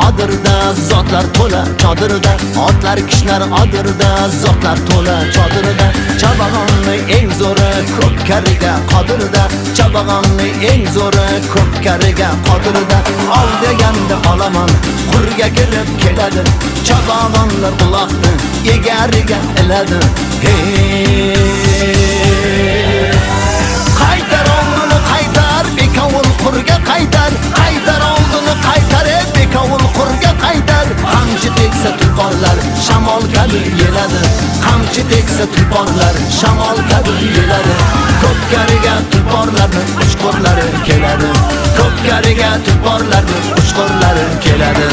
adirda, zotlar to'la chodirda. Otlar kishnar adirda, zotlar to'la chodirda. Chabag'onning eng zo'ri ko'p kariga qodirda. Chabag'onning eng zo'ri ko'p kariga qodirda. Ol deganda olaman, qurga kirib keladi. Chabag'onlar uloqni egariga iladi. Qaytar oldini qaytar, bekovul qurga qaytar. Qaytar oldini qaytar, bekovul qurga qaytar. Qamchi teksa tulporlar shamol kabi yeladi. Qamchi teksa tulporlar shamol kabi yeladi. Ko'pkariga tulporlarning uchqurlari keladi. Ko'pkariga tulporlarning uchqurlari keladi.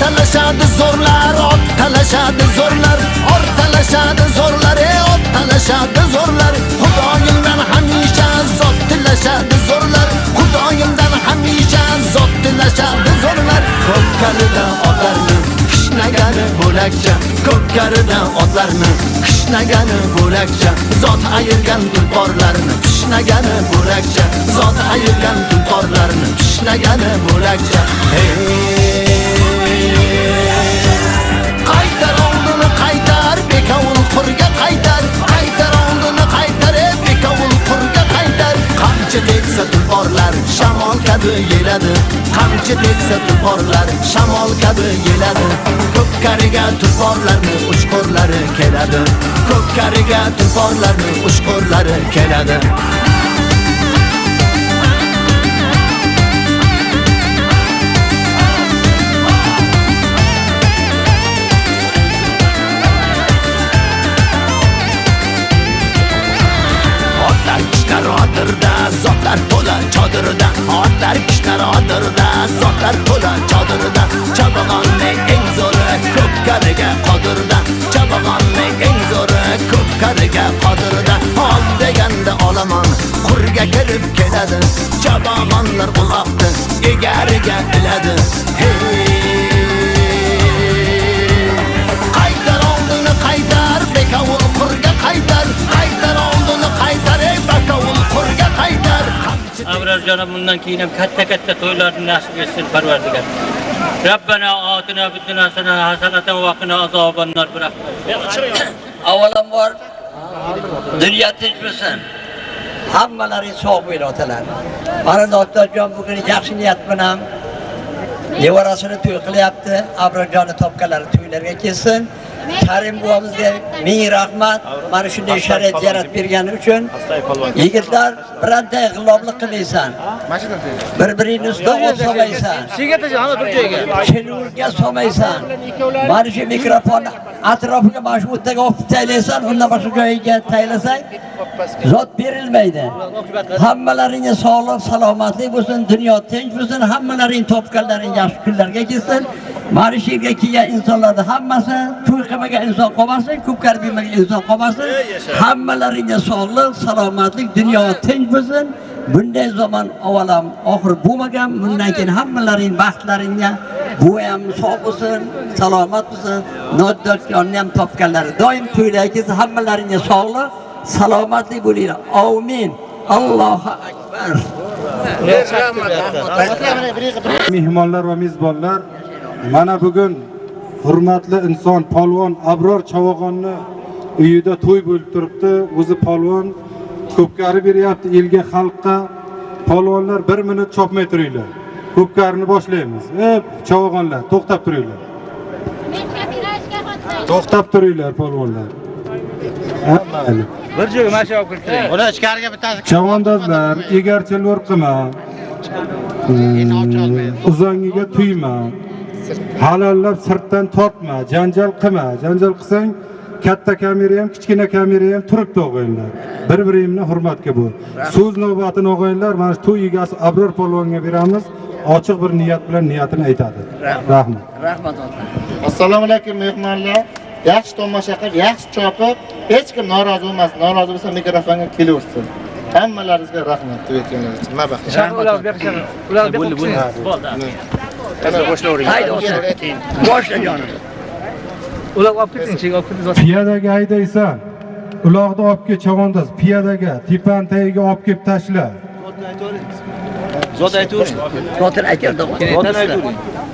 Talashadi zorlar, ot talashadi zorlar, ot talashadi zorlar, ot talashadi zorlar. Xudoyimdan hamisha zot tilashadi zorlar, Xudoyimdan hamisha zot tilashadi zorlar. Ko'pkarida otlarni kishnagani bo'lakcha, ko'pkarida otlarni kishnagani bo'lakcha. Zot ayirgan tulporlarni kishnagani bo'lakcha, zot ayirgan tulporlarni kishnagani bo'lakcha. Qaytar oldini qaytar, bekovul qurga qaytar. Qaytar oldini qaytar, bekovul qurga qaytar. Qamchi teksa tulporlar shamol kabi yeladi. Qamchi teksa tulporlar shamol kabi yeladi. Ko'pkariga tulporlarning uchqurlari keladi. Ko'pkariga tulporlarning uchqurlari keladi. Adirda, zotlar to'la chodirda. Otlar kishnar adirda, zotlar to'la chodirda. Chabag'onning eng zo'ri ko'pkariga qodirda. Chabag'onning eng zo'ri ko'pkariga qodirda. Ol deganda olaman, qurga kirib keladi. Chabag'onlar uloqni egariga iladi. Qaytar oldini qaytar, bekovul qurga qaytar. Qaytar oldini qaytar, bekovul qurga qaytar. Abrar canım bundan keyin ham katta to'ylarni nasib etsin Parvardigor. Rabbana atina fid dunya hasanatan va qina azobannar. Avvalambor dunyo tinch bo'lsin. Hammalaring sog' bo'latinglar. Mana doktorjon bugun yaxshi niyat bilan nevarasini to'y qilyapti. Abrorjonni topganlari to'ylarga kelsin. Karim buvamizga ming rahmat. Mana shunday sharoit yaratib bergani uchun. Yigitlar, bironta g'iloblik qilmaysan. Bir-biringni ustiga solmaysan. Sigatajon, hamma bir joyga. Chinurga solmaysan. Mana shu mikrofonni atrofiga mana shu o'rtaga olib taylaysan, undan boshqa joyiga taylasang, zot berilmaydi. Hammalaringga sog'lik, salomatlik bo'lsin, dunyo tinch bo'lsin, hammalaring topganlaring yaxshi kunlarga kelsin. Mana shu yerga kelgan insonlarni hammasi to'y qilmagan inson qolmasin, ko'p karbimagan inson qolmasin. Hammalaringga sog'lik, salomatlik, dunyo tinch bo'lsin. Bunday zaman avalam oxir bo'lmagan. Bundan keyin hammalaring baxtlaringga bu ham sog' bo'lsin, salomat bo'lsin. Noddatjonni ham topganlari doim to'ylarga kelsa, hammalaringga sog'lik, salomatlik bo'linglar. Amin. Allohu akbar. Mehmonlar va mezbonlar, mana bugun hurmatli inson polvon Abror Chavag'onni uyida to'y bo'lib turibdi. O'zi polvon ko'pkari beryapti elga, xalqqa. Polvonlar 1 minut chopmay turinglar. Ko'pkarini boshlaymiz. Chavag'onlar, to'xtab turinglar. To'xtab turinglar polvonlar. Bir joyga masha olib kiring. Ular ichkariga bittasi. Chavandozlar, egarchilar qilma. Uzangiga tuyma. Halollab sirtdan tortma, janjal qilma. Janjal qilsang, katta kamera ham, kichkina kamera ham turibdi o'g'aylar. Bir-biringni hurmatga bo'l. So'z navbatini o'g'aylar, mana to'y egasi Abror polvonga beramiz. Ochiq bir niyat bilan niyatini aytadi. Rahmat. Rahmat ota. Assalomu alaykum mehmonlar. Yaxshi tomosha qilib, yaxshi chopib, hech kim norozi bo'lmasin. Norozi bo'lsa mikrofonga kelaversin. Hammalaringizga rahmat. To'y etganlar uchun. Rahmat. Ular berishadi. Ular deb bo'ldi. Haydi olsun. Boşla canım. Ular olib keting, chek olib keting. Piyodaga haydaysan. Uloqni olib kel chavondas. Piyodaga, tepani tagiga olib kelib tashla. Zot aytavering. Zotin aytadi.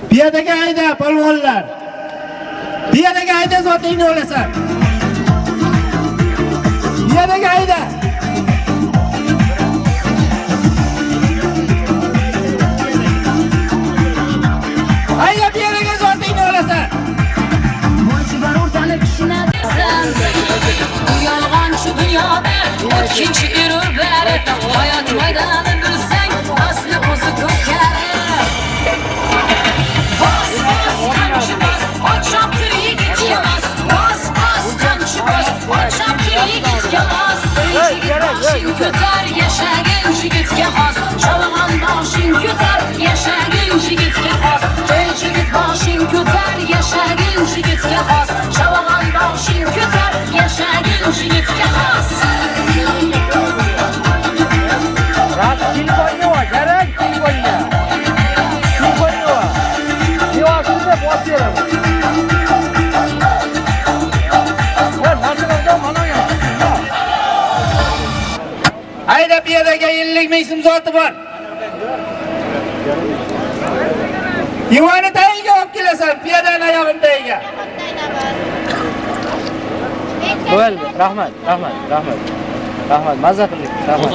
Piyodaga hayda polvonlar. Piyodaga hayda zotingni o'lasan. Piyodaga hayda. Hayda piyodaga zotingni o'lasan. Yolg'on shu dunyoda o'tkinchi erur bari hayot maydonini bilsang asli o'zi ko'kari bos qamchi bos ochab tur yigitga bos bos qamchi bos ochab tur yigitga bos yigit boshing ko'tar yashagin yigitga xos chalg'on boshing ko'tar yashagin yigitga xos yigit boshing ko'tar yashagin yigitga xos chalg'on boshing ko'tar yashagin yigitga xos Hayda piyodaga 50 ming so'm zoti bor. Yuvani tagiga olib kelasan, piyodani oyog'ini tagiga. Qo'yil, rahmat. Rahmat, mazza qildik. Rahmat.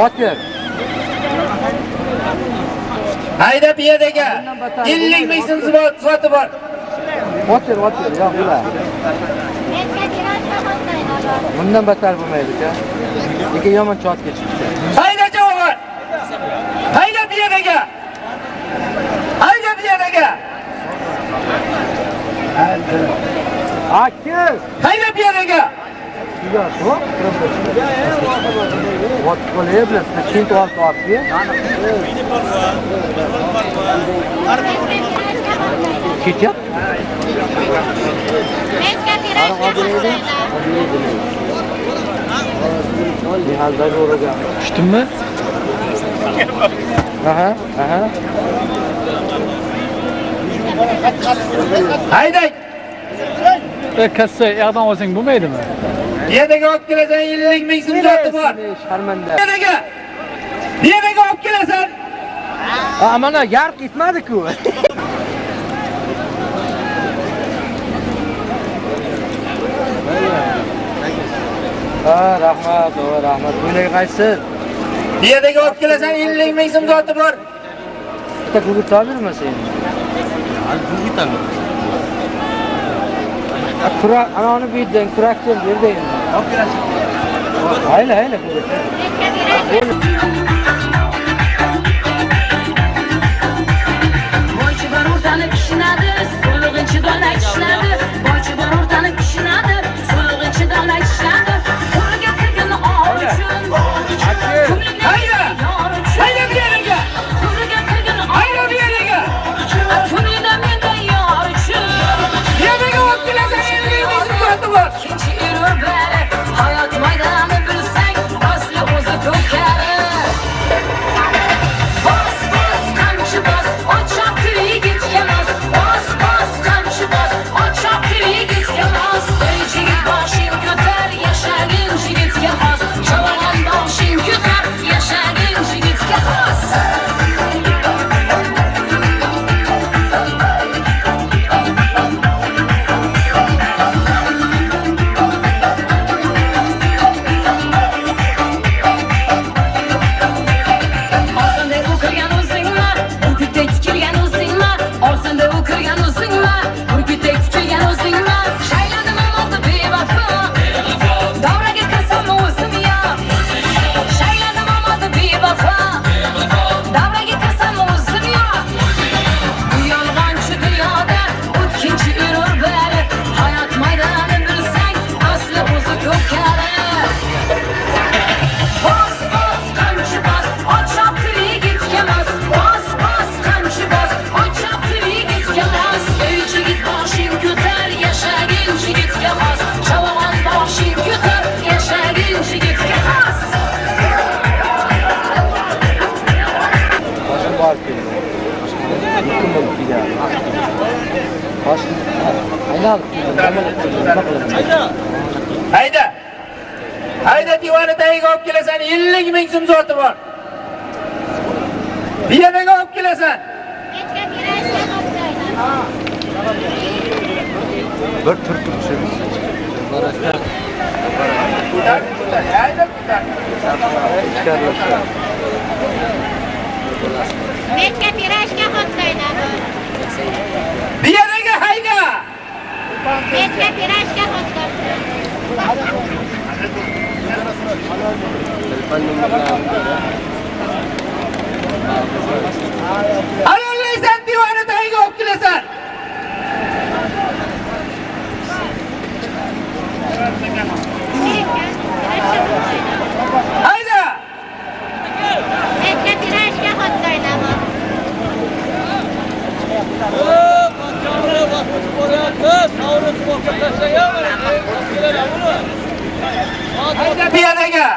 Otir. Hayda piyodaga 50 ming so'm zoti bor. Otir, yo'q ular. Bundan battar bo'lmaydi-ku. Lekin yomon chotga chiqdi. Hayda javob. Hayda piyodaga. Hayda piyodaga. Akil. Hayda piyodaga. Ot qo'lay bilasizlar, chint olib-olib. Ketyapti. Nihaldan o'ragan. Tushdimmi? Aha. Hayda. Kassa yoqdan olsang bo'lmaydimi? Piyodaga olib kelasan 50 ming so'm zoti bor. Sharmanda. Piyodaga olib kelasan. Mana yarq etmadi-ku. Rahmat. Bunday qaysi? Piyodaga olib kelasan 50 ming so'm zoti bor. Bitta gugurt topirmasa endi. Gugurt tami. Kurak, anani buydan kurakdan berdi endi. Olib kelasan. Hayla gugurt. boychi bor o'rtani kishinadi so'lig'inchi donlak ishladi boychi bor o'rtani kishinadi so'lig'inchi donlak ishladi qo'liga kirgan ol uchun Hayda. Hayda piyodaga. qo'liga kirgan Hayda piyodaga. ko'nglida mendan yor uchun Piyodaga olib kelasan 50 ming so'm zoti bor. ikkinchi erur bari hayot maydonini bilsang asli o'zi ko'kari Hayda. Hayda divani tagiga olib kelasan, 50 ming so'm zoti bor. Piyadaga olib kelasan. Bir turishimiz. Hayda kutar. Nechta pirajka hotlaydi? Piyadaga hayda. Nechta pirajka hotlaydi? Alollaysan divani tagiga olib kelasan. Hayda. Nechta pirajka hotlaydi? Hayda piyadaga.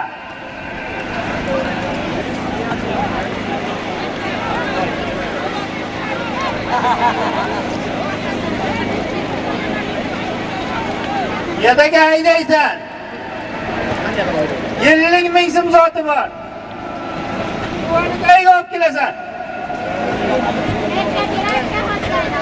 Piyadaga haydaysan. 50 ming so'm zoti bor. Divani tagiga olib kelasan. Nechta pirajka hotlaydi?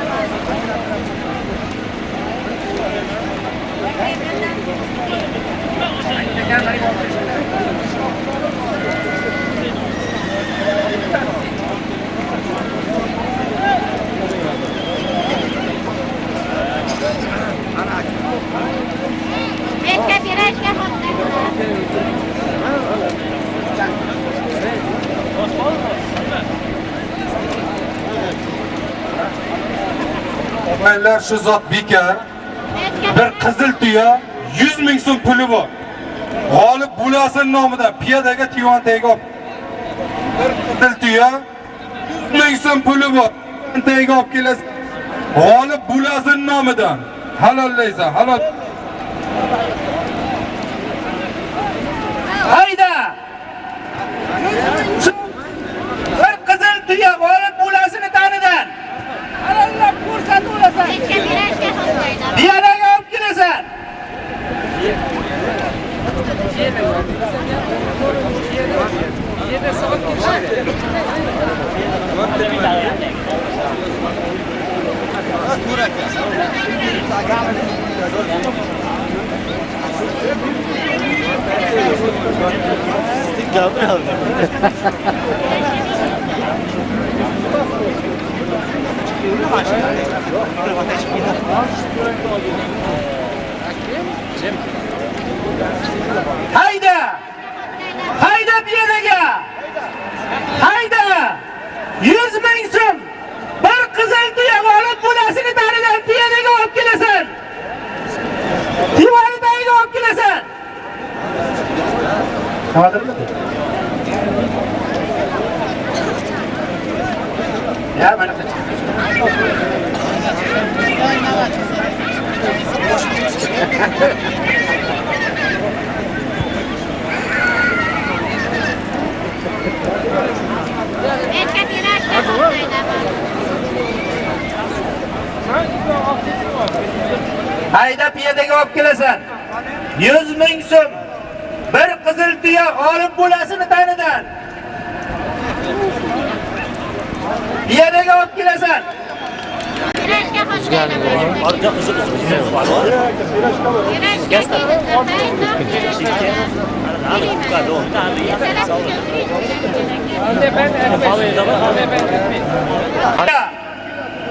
Nechta pirajka hotlaydi? Olaylar shu zot bekar. Bir qizil tuya 100 ming so'm puli bor. G'olib Bulasin nomidan piyadaga divan tagiga olib. Bir qizil tuya 100 ming so'm puli bor. Tagiga olib kelasiz. G'olib Bulasin nomidan halollaysan, halol. Hayda. Bir qizil tuya g'olib Bulasini tanidan. Alloh ko'rsatib olasan. Nechta pirajka hotlaydi? Piyadaga olib kelasan. Hayda! Hayda piyadaga! Hayda! 100 ming so'm! Bir qizil tuya g'olib Bulasini tanidan piyadaga olib kelasan. Divani tagiga olib kelasan. Qadrli. Ya mana Nechta pirajka hotlaydi? hayda piyadaga olib kelasan. 100 ming so'm. Bir qizil tuya g'olib Bulasini tanidan. Piyadaga olib kelasan. Pirajka hotlaydi? Pirajka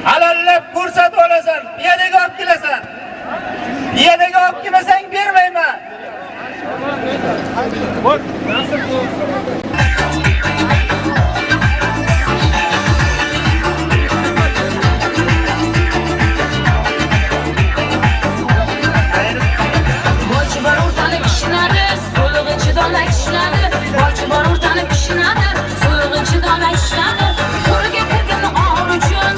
Halallab ko'rsatib olasan. Piyadaga olib kelasan. Piyadaga olib kelmasang bermayman. Bochi bor o'rtani kishinadi, so'lig'ichi dola kishinadi. Bochi bor o'rtani kishinadi, so'lig'ichi dola kishinadi. Qo'liga kirgan or uchun,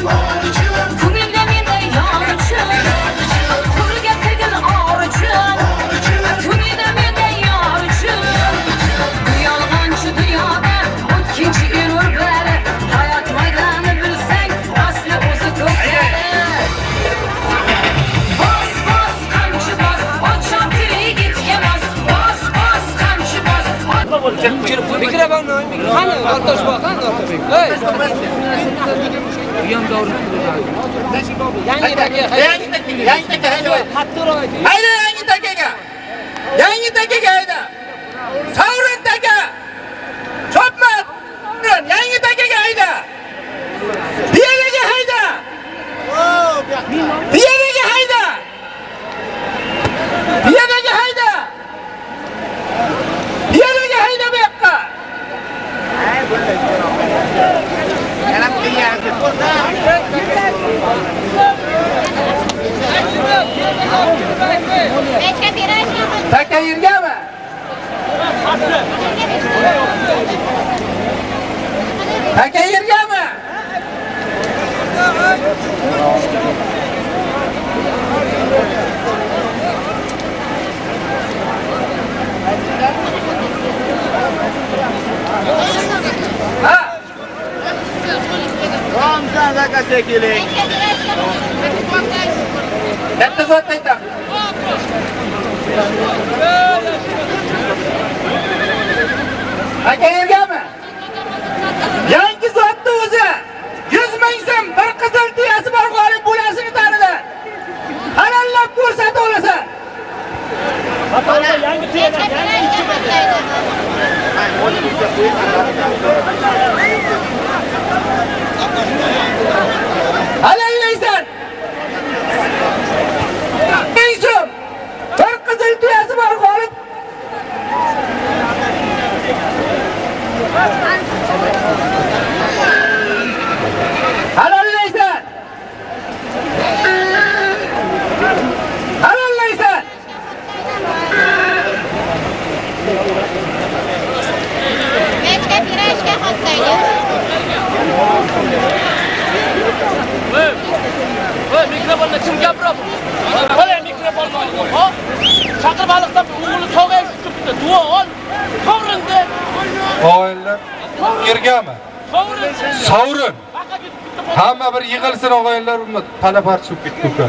ko'ngilda menda yor uchun. Qo'liga kirgan or uchun, ko'ngilda menda yor uchun. Bu yolg'onchi Mikrofon qani? Ortash boqan, Ortabek. Ey. Yam davri. Yangi taka hayda. Qattiqroq ayting. Hayda yangi takaga. Yangi takaga hayda. Savrin taka. Chopmat. Yangi takaga hayda. Biyanaga hayda. Biyanaga hayda. Biyanaga hayda. Biyanaga hayda bu yoqqa. Taka yergami? Taka yergami? Ha? Ramzan aka çekiling. Katta zot aytam. Aka yergami? Yangi zotni o'zi 100 ming so'm bir qizil tuyasi bor g'olib bo'lasini tanidi. Halallab ko'rsata olasan. Yangi tuyadan yangi Halallaysan. Ming so'm bir qizil tuyasi bor g'olib. Halallaysan. Halallaysan. Mechka pirashka xotlaydi. Mikrofonda kim gapiryapti? Qolay mikrofonni oling. Ha? Chaqir baliqdan o'g'li sog'ayib chiqibdi. Duo ol. Sovrinda. Og'aylar yergami? Sovrin. Hamma bir yig'ilsin og'aylar, palapar tushib ketdi uka.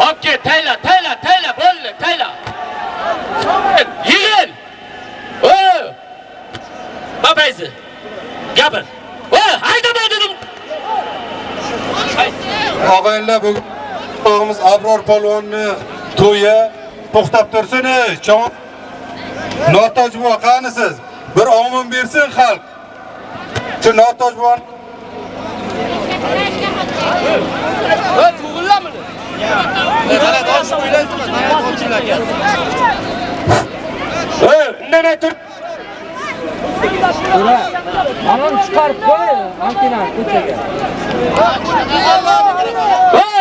Okey, tayla, bo'ldi, tayla. Yig'il. Babayzi. Gapir. Hayda dedim. Og'aylar bugun o'g'imiz Abror polvonni to'yi to'xtab tursin, chon. Notoj buva qanisiz? Bir omin bersin xalq. Shu Notoj buva To'g'rilamidi? Indamay tur. Anam chiqarib qo'ydi, antinani ko'chaga.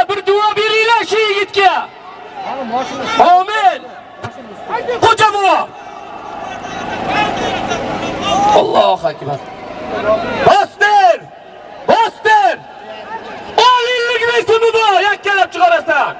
Bir duo beringlar shu yigitga. Ana mashina. Amin. Qo'ja buva. Allohu akbar. Bostir! Bostir! Olinlik mevsimi bu, yakkalab chiqarasan.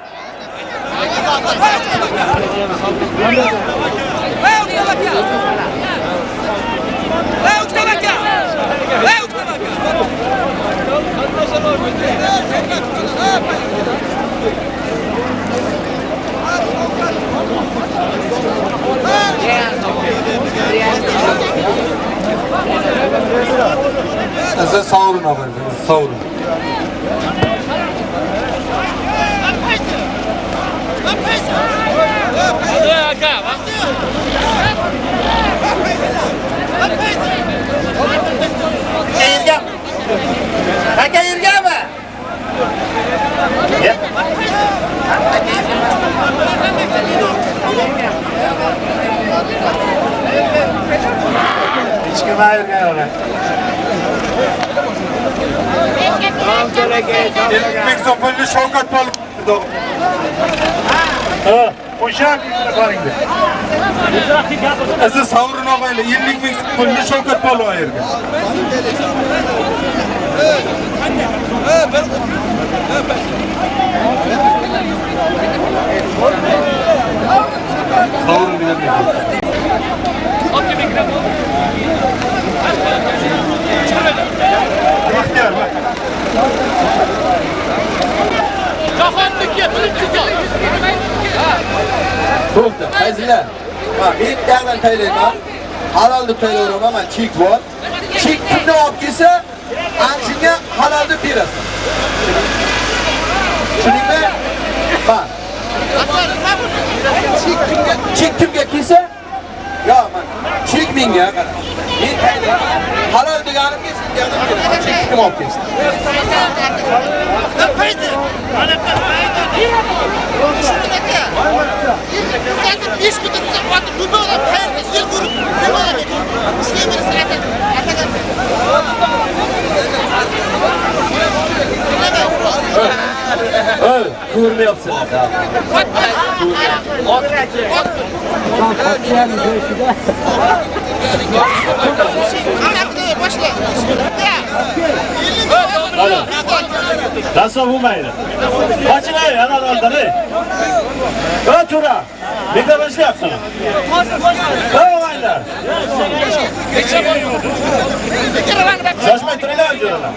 siz sovrin og'aylar, sovrin. Aka yurganmi? Hech kim ayirgan yo'q. Elbek Zopilli Shavkat Palvon. Qo'shar mikrofoningni. Siz sovrin og'aylar, ellik ming pulni Shavkat Palvon yerga. Sovrin degan. Baxtiyor bak. Jahonniki birinchi so'z. To'xta, qaysilar? Ha, men dag'dan taylayman. Halol deb taylayveraman, men chek bor. Chek kimni olib kelsa, anshunga halol deb berasan. Tushundingmi? Ha. Chek kimga kelsa, yo, men chek menga qara. Men taylayman. Halol deganimga sen dag'dan berasan. Chek kim olib kelsa. Ko'rmayapsizlar. Nasıl bulmayın? Kaçın ana kaldı. Tura. Bir de başla yapsana. Olaylar. Şaşmayın turuyla diyorlar.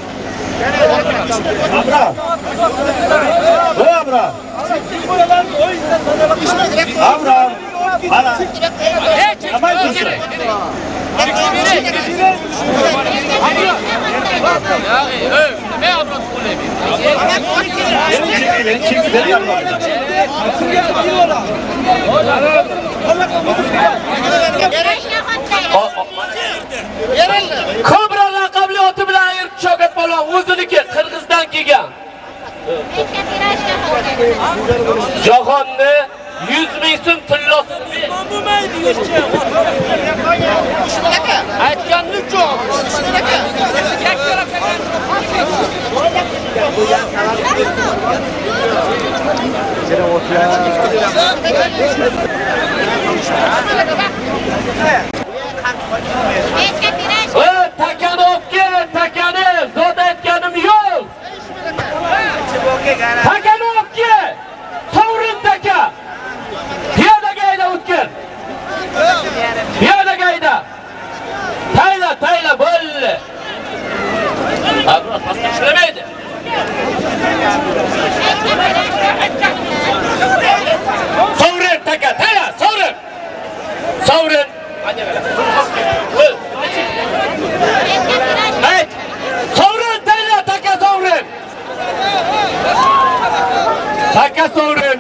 Abra. Abra. Abra. Ana. Aman dursun. Kobra laqabli oti bilan Shavkat polvon o'ziniki Qirg'izdan kelgan. Jahonni 100 ming so'm tillosini aytganni jo'q. Takani olib takani zot aytganim yo'q. Takani olib kel. Sovrin taka. Piyodaga ayda o'tkir. Piyodaga ayda. Tayla bo'ldi. Abrat pastga ishlamaydi. Sovrin taka, tayla, sovrin. Sovrin. Ayt. Sovrin tayla, taka sovrin. Taka sovrin.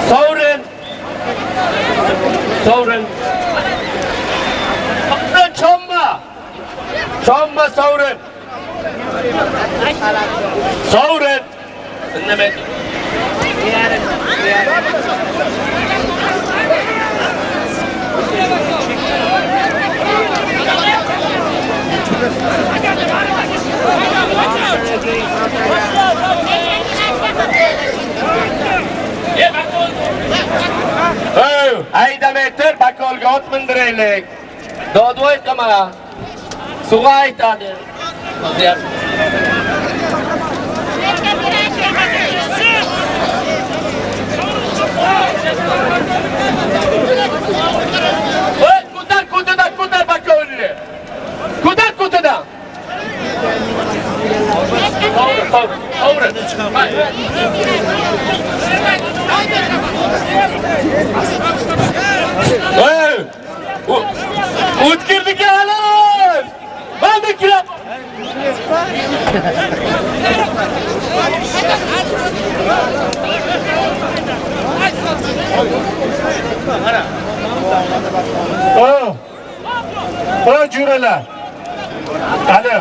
Sovrin. Sovrin. Chomma sovrin. Sovrin. Nima? Aydamaytir, bakolga ot mindiraylik. Dodvoy qama. Suvga aytadi. Ko'tar bakolni. Ko'tar. O'tkirdik halol. Balda kirab. Juralar. Hadi.